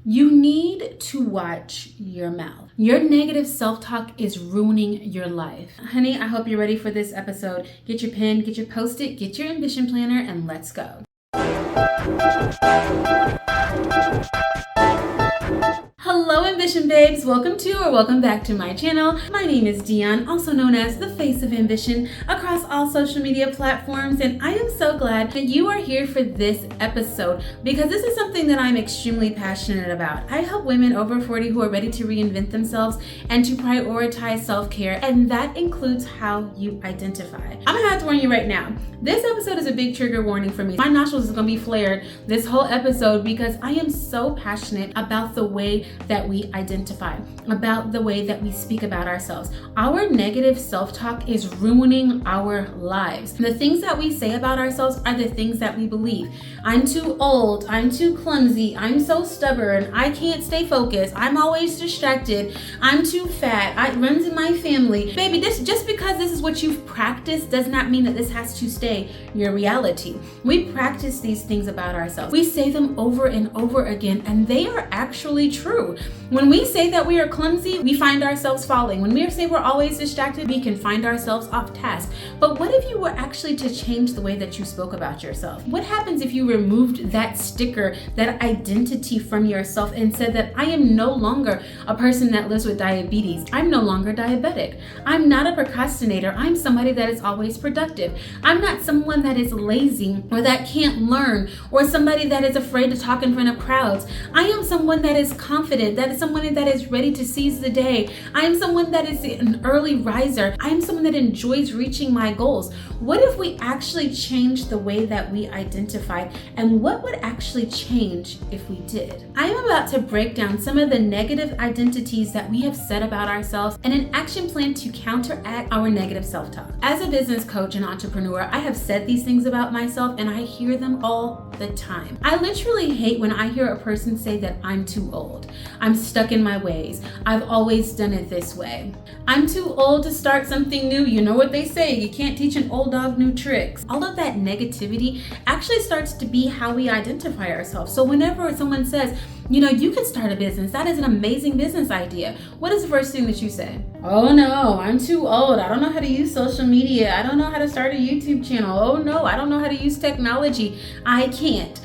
You need to watch your mouth. Your negative self-talk is ruining your life. Honey, I hope you're ready for this episode. Get your pen, get your Post-it, get your ambition planner, and let's go. Hello Ambition Babes, welcome back to my channel. My name is Dion, also known as the Face of Ambition across all social media platforms, and I am so glad that you are here for this episode because this is something that I'm extremely passionate about. I help women over 40 who are ready to reinvent themselves and to prioritize self-care, and that includes how you identify. I'm gonna have to warn you right now, this episode is a big trigger warning for me. My nostrils is gonna be flared this whole episode because I am so passionate about the way that we identify, about the way that we speak about ourselves. Our negative self-talk is ruining our lives. The things that we say about ourselves are the things that we believe. I'm too old, I'm too clumsy, I'm so stubborn, I can't stay focused, I'm always distracted, I'm too fat, it runs in my family. Baby, just because this is what you've practiced does not mean that this has to stay your reality. We practice these things about ourselves. We say them over and over again, and they are actually true. When we say that we are clumsy, we find ourselves falling. When we say we're always distracted, we can find ourselves off task. But what if you were actually to change the way that you spoke about yourself? What happens if you removed that sticker, that identity from yourself and said that I am no longer a person that lives with diabetes. I'm no longer diabetic. I'm not a procrastinator. I'm somebody that is always productive. I'm not someone that is lazy or that can't learn or somebody that is afraid to talk in front of crowds. I am someone that is confident, that is someone that is ready to seize the day. I am someone that is an early riser. I am someone that enjoys reaching my goals. What if we actually changed the way that we identified, and what would actually change if we did? I am about to break down some of the negative identities that we have said about ourselves and an action plan to counteract our negative self-talk. As a business coach and entrepreneur, I have said these things about myself and I hear them all the time. I literally hate when I hear a person say that I'm too old. I'm stuck in my ways. I've always done it this way. I'm too old to start something new. You know what they say, you can't teach an old dog new tricks. All of that negativity actually starts to be how we identify ourselves. So whenever someone says, you know, you can start a business, that is an amazing business idea, what is the first thing that you say? Oh no, I'm too old. I don't know how to use social media. I don't know how to start a YouTube channel. Oh no, I don't know how to use technology. I can't.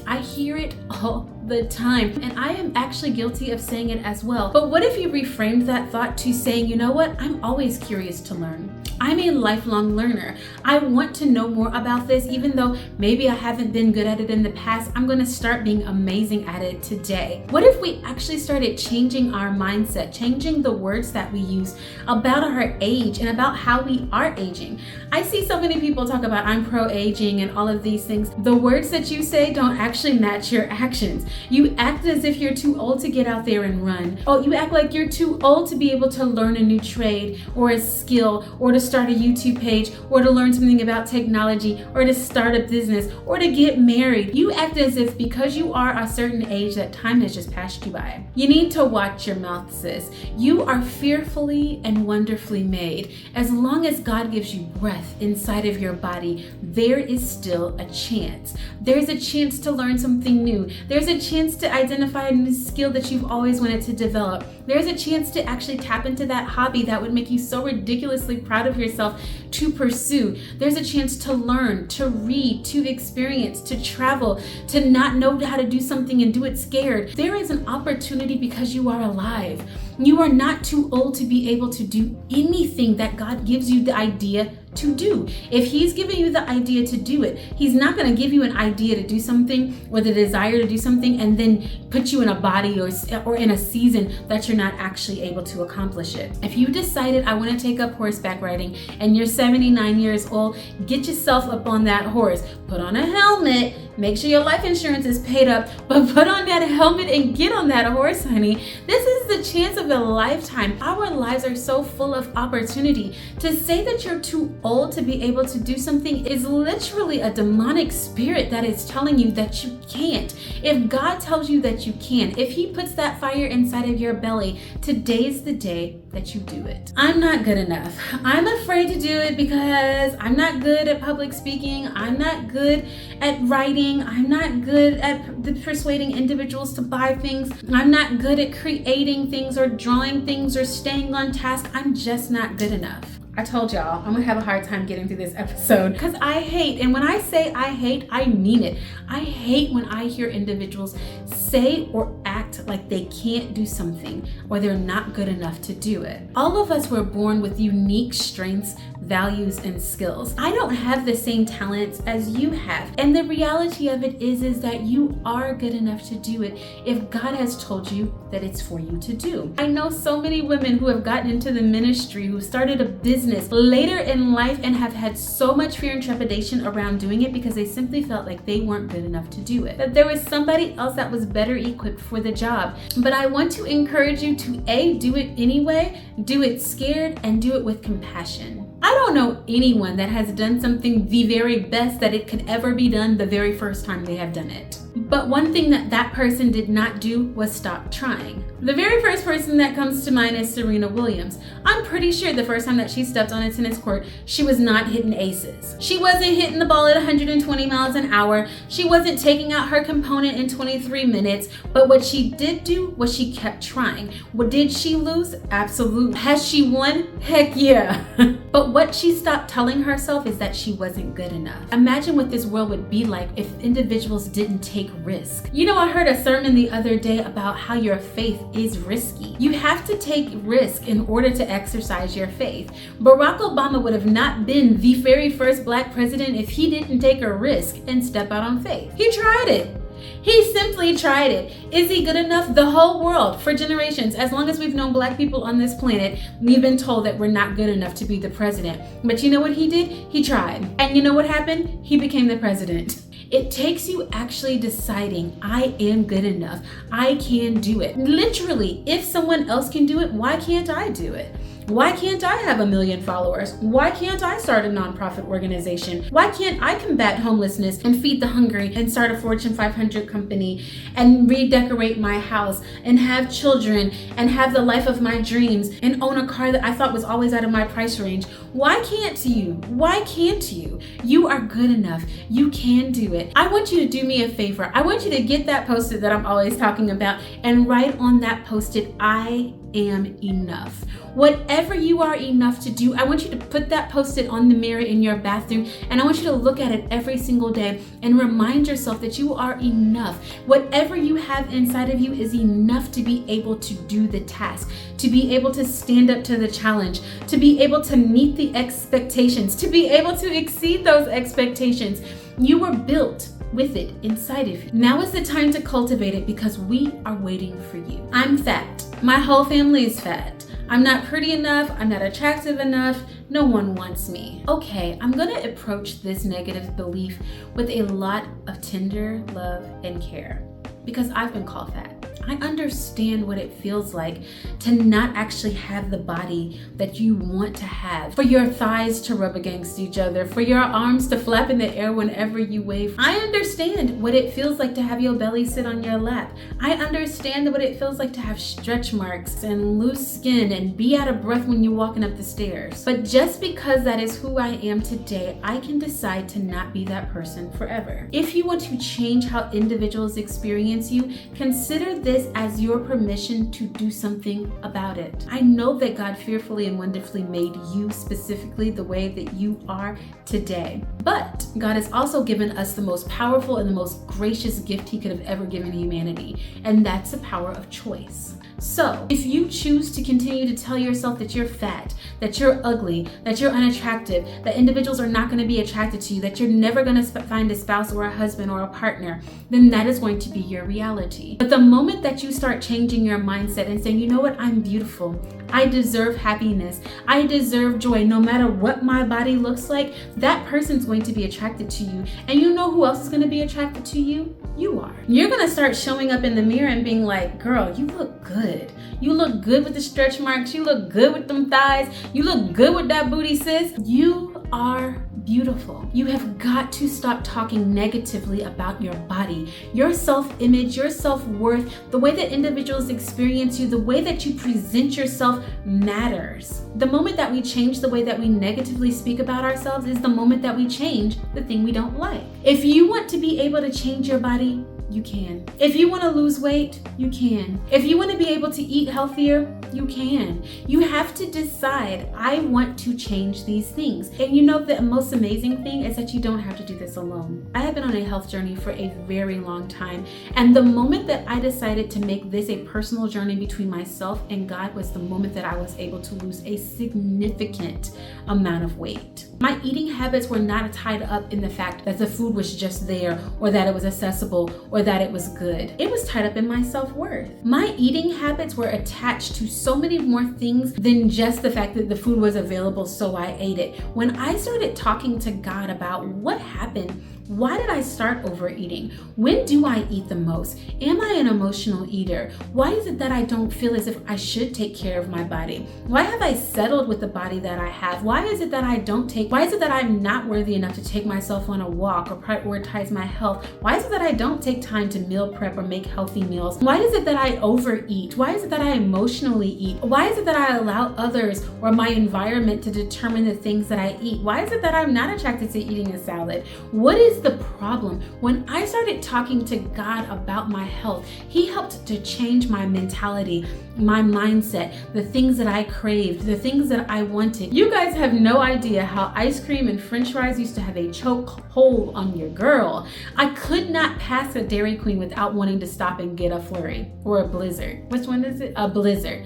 I hear it all the time, and I am actually guilty of saying it as well. But what if you reframed that thought to saying, you know what, I'm always curious to learn. I'm a lifelong learner. I want to know more about this, even though maybe I haven't been good at it in the past. I'm going to start being amazing at it today. What if we actually started changing our mindset, changing the words that we use about our age and about how we are aging? I see so many people talk about I'm pro-aging and all of these things. The words that you say don't actually match your actions. You act as if you're too old to get out there and run. Oh, you act like you're too old to be able to learn a new trade or a skill or to start a YouTube page or to learn something about technology or to start a business or to get married. You act as if because you are a certain age that time has just passed you by. You need to watch your mouth, sis. You are fearfully and wonderfully made. As long as God gives you breath inside of your body, there is still a chance. There's a chance to learn something new. There's a chance to identify a new skill that you've always wanted to develop. There's a chance to actually tap into that hobby that would make you so ridiculously proud of yourself to pursue. There's a chance to learn, to read, to experience, to travel, to not know how to do something and do it scared. There is an opportunity because you are alive. You are not too old to be able to do anything that God gives you the idea to do. If He's giving you the idea to do it, He's not going to give you an idea to do something or the desire to do something and then put you in a body or in a season that you're not actually able to accomplish it. If you decided I want to take up horseback riding and you're 79 years old, get yourself up on that horse. Put on a helmet. Make sure your life insurance is paid up, but put on that helmet and get on that horse, honey. This is the chance of a lifetime. Our lives are so full of opportunity. To say that you're too old to be able to do something is literally a demonic spirit that is telling you that you can't. If God tells you that you can, if He puts that fire inside of your belly, today's the day that you do it. I'm not good enough. I'm afraid to do it because I'm not good at public speaking. I'm not good at writing. I'm not good at persuading individuals to buy things. I'm not good at creating things or drawing things or staying on task. I'm just not good enough. I told y'all I'm gonna have a hard time getting through this episode because I hate, and when I say I hate, I mean it. I hate when I hear individuals say or act like they can't do something or they're not good enough to do it. All of us were born with unique strengths, values, and skills. I don't have the same talents as you have. And the reality of it is that you are good enough to do it if God has told you that it's for you to do. I know so many women who have gotten into the ministry, who started a business later in life and have had so much fear and trepidation around doing it because they simply felt like they weren't good enough to do it. That there was somebody else that was better equipped for the job. But I want to encourage you to do it anyway, do it scared, and do it with compassion. I don't know anyone that has done something the very best that it could ever be done the very first time they have done it. But one thing that person did not do was stop trying. The very first person that comes to mind is Serena Williams. I'm pretty sure the first time that she stepped on a tennis court, she was not hitting aces. She wasn't hitting the ball at 120 miles an hour. She wasn't taking out her component in 23 minutes. But what she did do was she kept trying. What did she lose? Absolutely. Has she won? Heck yeah. But what she stopped telling herself is that she wasn't good enough. Imagine what this world would be like if individuals didn't take risk. You know, I heard a sermon the other day about how your faith is risky. You have to take risk in order to exercise your faith. Barack Obama would have not been the very first Black president if he didn't take a risk and step out on faith. He tried it. He simply tried it. Is he good enough? The whole world, for generations, as long as we've known Black people on this planet, we've been told that we're not good enough to be the president. But you know what he did? He tried. And you know what happened? He became the president. It takes you actually deciding, I am good enough. I can do it. Literally, if someone else can do it, why can't I do it? Why can't I have 1 million followers? Why can't I start a nonprofit organization? Why can't I combat homelessness and feed the hungry and start a Fortune 500 company and redecorate my house and have children and have the life of my dreams and own a car that I thought was always out of my price range? Why can't you? Why can't you? You are good enough. You can do it. I want you to do me a favor. I want you to get that post-it that I'm always talking about and write on that post-it, I am enough. Whatever you are enough to do, I want you to put that post-it on the mirror in your bathroom, and I want you to look at it every single day and remind yourself that you are enough. Whatever you have inside of you is enough to be able to do the task, to be able to stand up to the challenge, to be able to meet the expectations, to be able to exceed those expectations. You were built with it inside of you. Now is the time to cultivate it because we are waiting for you. I'm fat. My whole family is fat. I'm not pretty enough. I'm not attractive enough. No one wants me. Okay, I'm gonna approach this negative belief with a lot of tender love and care because I've been called fat. I understand what it feels like to not actually have the body that you want to have, for your thighs to rub against each other, for your arms to flap in the air whenever you wave. I understand what it feels like to have your belly sit on your lap. I understand what it feels like to have stretch marks and loose skin and be out of breath when you're walking up the stairs. But just because that is who I am today, I can decide to not be that person forever. If you want to change how individuals experience you, consider this as your permission to do something about it. I know that God fearfully and wonderfully made you specifically the way that you are today. But God has also given us the most powerful and the most gracious gift He could have ever given humanity, and that's the power of choice. So if you choose to continue to tell yourself that you're fat, that you're ugly, that you're unattractive, that individuals are not going to be attracted to you, that you're never going to find a spouse or a husband or a partner, then that is going to be your reality. But the moment that you start changing your mindset and saying, you know what, I'm beautiful, I deserve happiness, I deserve joy, no matter what my body looks like, that person's going to be attracted to you. And you know who else is going to be attracted to you? You are. You're going to start showing up in the mirror and being like, girl, you look good. You look good with the stretch marks. You look good with them thighs. You look good with that booty, sis. You are beautiful. You have got to stop talking negatively about your body. Your self-image, your self-worth, the way that individuals experience you, the way that you present yourself matters. The moment that we change the way that we negatively speak about ourselves is the moment that we change the thing we don't like. If you want to be able to change your body, you can. If you want to lose weight, you can. If you want to be able to eat healthier, you can. You have to decide, I want to change these things. And you know, the most amazing thing is that you don't have to do this alone. I have been on a health journey for a very long time. And the moment that I decided to make this a personal journey between myself and God was the moment that I was able to lose a significant amount of weight. My eating habits were not tied up in the fact that the food was just there, or that it was accessible, or that it was good. It was tied up in my self-worth. My eating habits were attached to so many more things than just the fact that the food was available, so I ate it. When I started talking to God about what happened, why did I start overeating? When do I eat the most? Am I an emotional eater? Why is it that I don't feel as if I should take care of my body? Why have I settled with the body that I have? Why is it that I'm not worthy enough to take myself on a walk or prioritize my health? Why is it that I don't take time to meal prep or make healthy meals? Why is it that I overeat? Why is it that I emotionally eat? Why is it that I allow others or my environment to determine the things that I eat? Why is it that I'm not attracted to eating a salad? What is the problem? When I started talking to God about my health, He helped to change my mentality, my mindset, the things that I craved, the things that I wanted. You guys have no idea how ice cream and French fries used to have a choke hold on your girl. I could not pass a Dairy Queen without wanting to stop and get a flurry or a blizzard. Which one is it? A blizzard.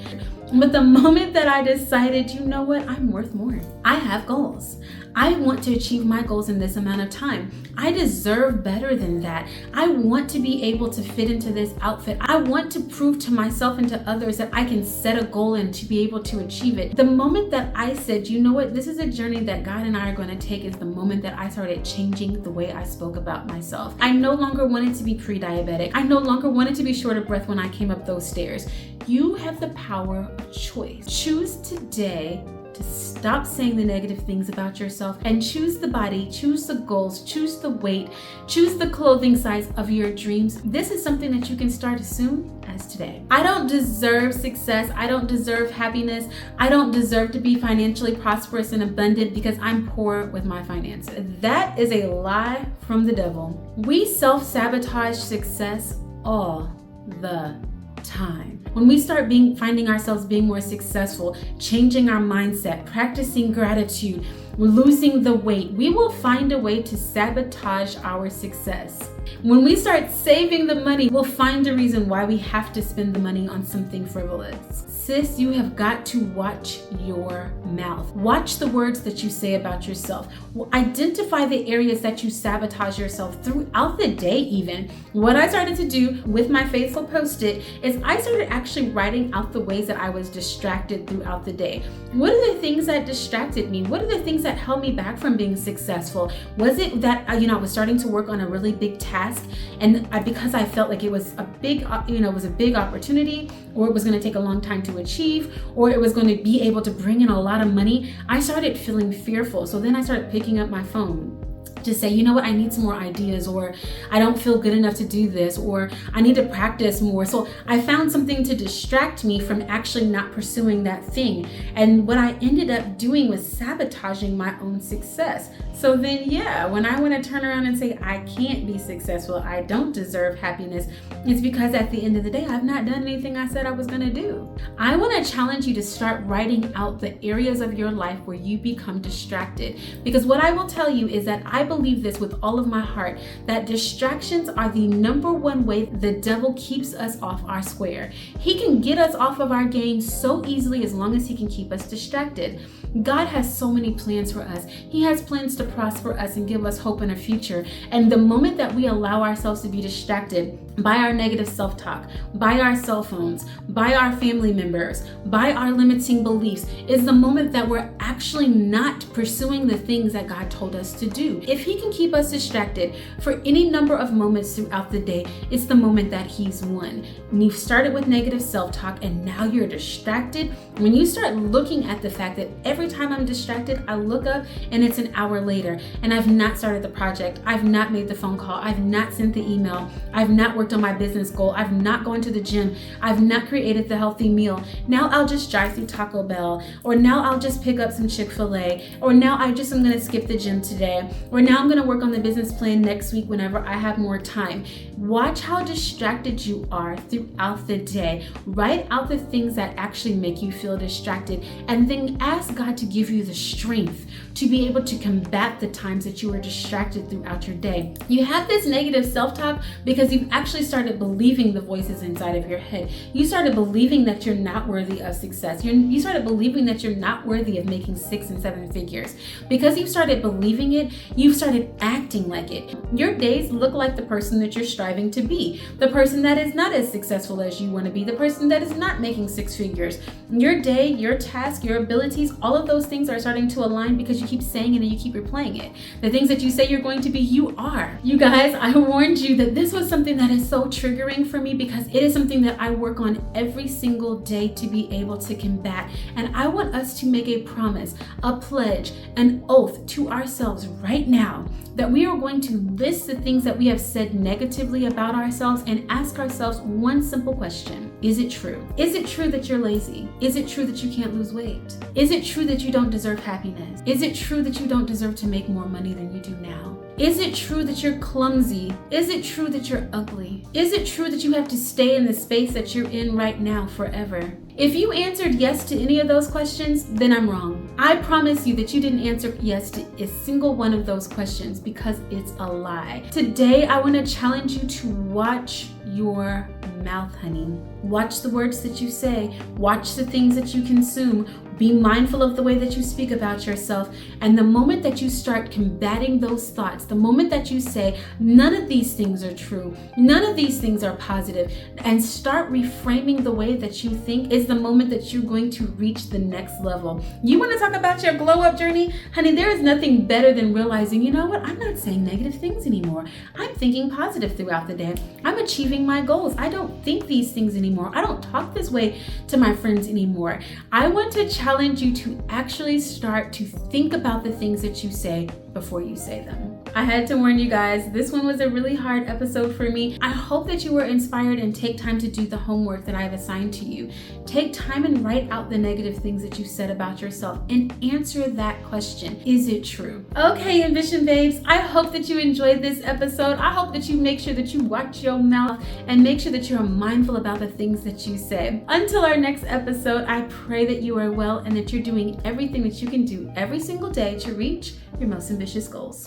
But the moment that I decided, you know what, I'm worth more. I have goals. I want to achieve my goals in this amount of time. I deserve better than that. I want to be able to fit into this outfit. I want to prove to myself and to others that I can set a goal and to be able to achieve it. The moment that I said, you know what, this is a journey that God and I are going to take, is the moment that I started changing the way I spoke about myself. I no longer wanted to be pre-diabetic. I no longer wanted to be short of breath when I came up those stairs. You have the power of choice. Choose today to stop saying the negative things about yourself and choose the body, choose the goals, choose the weight, choose the clothing size of your dreams. This is something that you can start as soon as today. I don't deserve success. I don't deserve happiness. I don't deserve to be financially prosperous and abundant because I'm poor with my finances. That is a lie from the devil. We self-sabotage success all the time. When we start finding ourselves being more successful, changing our mindset, practicing gratitude, losing the weight, we will find a way to sabotage our success. When we start saving the money, we'll find a reason why we have to spend the money on something frivolous. Sis, you have got to watch your mouth. Watch the words that you say about yourself. Identify the areas that you sabotage yourself throughout the day even. What I started to do with my faithful Post-it is I started actually writing out the ways that I was distracted throughout the day. What are the things that distracted me? What are the things that held me back from being successful? Was it that I was starting to work on a really big task, and because I felt like it was a big opportunity, or it was going to take a long time to achieve, or it was going to be able to bring in a lot of money, I started feeling fearful. So then I started picking up my phone to say, you know what, I need some more ideas, or I don't feel good enough to do this, or I need to practice more. So I found something to distract me from actually not pursuing that thing. And what I ended up doing was sabotaging my own success. So then, when I want to turn around and say, I can't be successful, I don't deserve happiness, it's because at the end of the day, I've not done anything I said I was going to do. I want to challenge you to start writing out the areas of your life where you become distracted. Because what I will tell you is that I believe this with all of my heart, that distractions are the number one way the devil keeps us off our square. He can get us off of our game so easily as long as he can keep us distracted. God has so many plans for us. He has plans to prosper us and give us hope in a future. And the moment that we allow ourselves to be distracted, by our negative self-talk, by our cell phones, by our family members, by our limiting beliefs, is the moment that we're actually not pursuing the things that God told us to do. If He can keep us distracted for any number of moments throughout the day, it's the moment that He's won. When you've started with negative self-talk and now you're distracted, when you start looking at the fact that every time I'm distracted, I look up and it's an hour later and I've not started the project, I've not made the phone call, I've not sent the email, I've not worked on my business goal, I've not gone to the gym, I've not created the healthy meal. Now I'll just drive through Taco Bell, or now I'll just pick up some Chick-fil-A, or now I'm gonna skip the gym today, or now I'm gonna work on the business plan next week whenever I have more time. Watch how distracted you are throughout the day. Write out the things that actually make you feel distracted, and then ask God to give you the strength to be able to combat the times that you are distracted throughout your day. You have this negative self-talk because you've actually started believing the voices inside of your head. You started believing that you're not worthy of success. You started believing that you're not worthy of making 6 and 7 figures. Because you've started believing it, you've started acting like it. Your days look like the person that you're striving to be, the person that is not as successful as you want to be, the person that is not making 6 figures. Your day, your task, your abilities, all of those things are starting to align because you keep saying it and you keep replaying it. The things that you say you're going to be, you are. You guys, I warned you that this was something that is so triggering for me because it is something that I work on every single day to be able to combat. And I want us to make a promise, a pledge, an oath to ourselves right now that we are going to list the things that we have said negatively about ourselves and ask ourselves one simple question. Is it true? Is it true that you're lazy? Is it true that you can't lose weight? Is it true that you don't deserve happiness? Is it true that you don't deserve to make more money than you do now? Is it true that you're clumsy? Is it true that you're ugly? Is it true that you have to stay in the space that you're in right now forever? If you answered yes to any of those questions, then I'm wrong. I promise you that you didn't answer yes to a single one of those questions because it's a lie. Today, I want to challenge you to watch your mouth, honey. Watch the words that you say. Watch the things that you consume. Be mindful of the way that you speak about yourself. And the moment that you start combating those thoughts, the moment that you say, none of these things are true, none of these things are positive, and start reframing the way that you think, is the moment that you're going to reach the next level. You want to talk about your glow up journey? Honey, there is nothing better than realizing, you know what? I'm not saying negative things anymore. I'm thinking positive throughout the day. I'm achieving my goals. I don't think these things anymore. I don't talk this way to my friends anymore. I want to challenge you to actually start to think about the things that you say before you say them. I had to warn you guys, this one was a really hard episode for me. I hope that you were inspired and take time to do the homework that I have assigned to you. Take time and write out the negative things that you said about yourself and answer that question. Is it true? Okay, Ambition Babes, I hope that you enjoyed this episode. I hope that you make sure that you watch your mouth and make sure that you're mindful about the things that you say. Until our next episode, I pray that you are well and that you're doing everything that you can do every single day to reach your most ambitious goals.